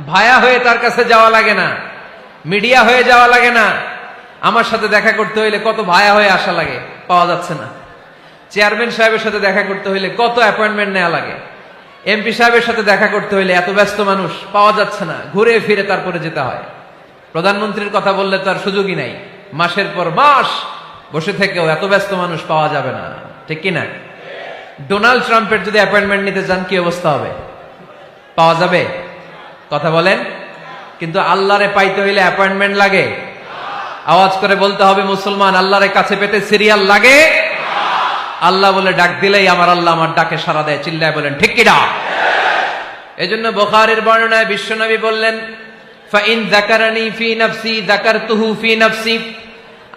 ভায়া হয়ে তার কাছে যাওয়া লাগে না, মিডিয়া হয়ে যাওয়া লাগে না। আমার সাথে দেখা করতে হইলে কত ভায়া হয়ে আসা লাগে, পাওয়া যাচ্ছে না। চেয়ারম্যান সাহেবের সাথে দেখা করতে হইলে কত অ্যাপয়েন্টমেন্ট নেওয়া লাগে। এমপি সাহেবের সাথে দেখা করতে হইলে এত ব্যস্ত মানুষ, পাওয়া যাচ্ছে না, ঘুরে ফিরে তারপরে যেতে হয়। প্রধানমন্ত্রীর কথা বললে তো আর সুযোগই নাই, মাসের পর মাস বসে থেকেও এত ব্যস্ত মানুষ পাওয়া যাবে না, ঠিক কিনা? ডোনাল্ড ট্রাম্পের যদি অ্যাপয়েন্টমেন্ট নিতে চান কি অবস্থা হবে? পাওয়া যাবে? কথা বলেন। কিন্তু আল্লাহরে পাইতে হইলে অ্যাপয়েন্টমেন্ট লাগে। আওয়াজ করে বলতে হবে মুসলমান, আল্লাহরে কাছে পেতে সিরিয়াল লাগে। আল্লাহ বলে ডাক দিলেই আমার আল্লাহ আমার ডাকে সাড়া দেয়। চিল্লায় বলেন ঠিক কিনা? এজন্য বুখারীর বর্ণনায় বিশ্বনবী বললেন, ফাইন যাকারানি ফি নাফসি যাকারতুহু ফি নাফসি।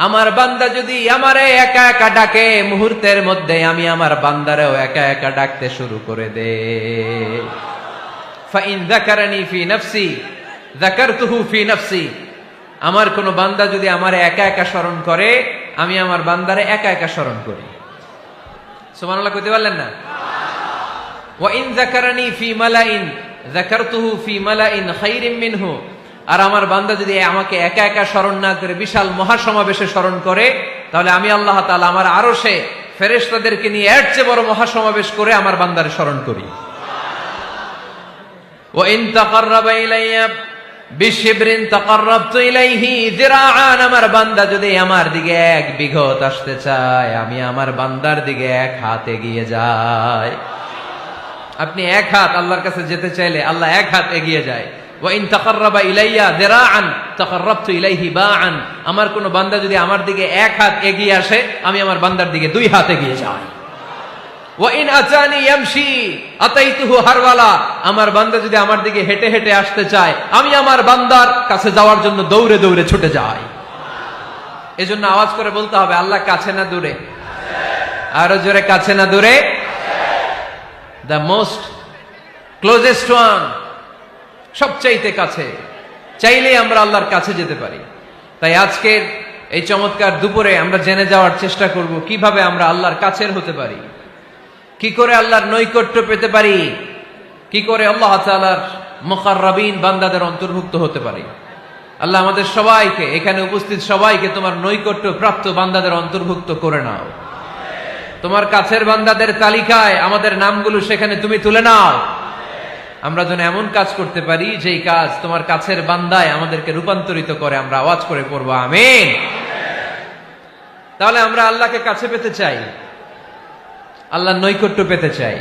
আমার বান্দা যদি আমারে একা একা ডাকে, মুহূর্তের মধ্যে আমি আমার বান্দারেও একা একা ডাকতে শুরু করে দে। ফাইন যাকারানি ফি নাফসি যাকারতুহু ফি নাফসি। আমার কোন বান্দা যদি আমারে একা একা স্মরণ করে, আমি আমার বান্দারে একা একা স্মরণ করি। সুবহানাল্লাহ কইতে পারলেন না? ওয়া ইন যাকারানি ফি মালাইন যাকারতুহু ফি মালাইন খায়রিন মিনহু। আর আমার বান্দা যদি আমাকে একা একা স্মরণ না করে বিশাল মহাসমাবেশে স্মরণ করে, তাহলে আমি আল্লাহ তাআলা আমার আরশে ফেরেশতাদেরকে নিয়ে এর চেয়ে বড় মহাসমাবেশ করে আমার বান্দারে স্মরণ করি। ওয়া ইন তাকাররাবা ইলাইয়া বিশিবরিন তাকাররাবতু ইলাইহি যিরাআন। আমার বান্দা যদি আমার দিকে 1 বিঘত আসতে চায়, আমি আমার বান্দার দিকে 1 হাত এগিয়ে যাই। আপনি 1 হাত আল্লাহর কাছে যেতে চাইলে আল্লাহ 1 হাত এগিয়ে যায়। ওয়া ইন তাকাররাবা ইলাইয়া যিরাআন তাকাররাবতু ইলাইহি বাআন। আমার কোন বান্দা যদি আমার দিকে 1 হাত এগিয়ে আসে, আমি আমার বান্দার দিকে 2 হাত এগিয়ে যাই। ওয়া ইন আতানি ইয়ামশি আতাইতুহু হারওয়ালা। আমার বান্দা যদি আমার দিকে হেঁটে হেঁটে আসতে চায়, আমি আমার বান্দার কাছে যাওয়ার জন্য দৌড়ে দৌড়ে ছুটে যাই। এজন্য আওয়াজ করে বলতে হবে, আল্লাহ কাছে না দূরে? আরো জোরে, কাছে না দূরে? দ্য মোস্ট ক্লোজেস্ট ওয়ান, সবচাইতে কাছে। চাইলেই আমরা আল্লাহর কাছে যেতে পারি। তাই আজকের এই চমৎকার দুপুরে আমরা জেনে যাওয়ার চেষ্টা করব কিভাবে আমরা আল্লাহর কাছের হতে পারি, কি করে আল্লাহর নৈকট্য পেতে পারি, কি করে আল্লাহ তাআলার মুকাররাবিন বান্দাদের অন্তর্ভুক্ত হতে পারি। আল্লাহ আমাদের সবাইকে, এখানে উপস্থিত সবাইকে তোমার নৈকট্য প্রাপ্ত বান্দাদের অন্তর্ভুক্ত করে নাও। তোমার কাছের বান্দাদের তালিকায় আমাদের নামগুলো সেখানে তুমি তুলে নাও। আমরা যেন এমন কাজ করতে পারি যেই কাজ তোমার কাছের বান্দায় আমাদেরকে রূপান্তরিত করে। আমরা আওয়াজ করে পড়বো আমিন। তাহলে আমরা আল্লাহকে কাছে পেতে চাই, আল্লাহর নৈকট্য পেতে চাই।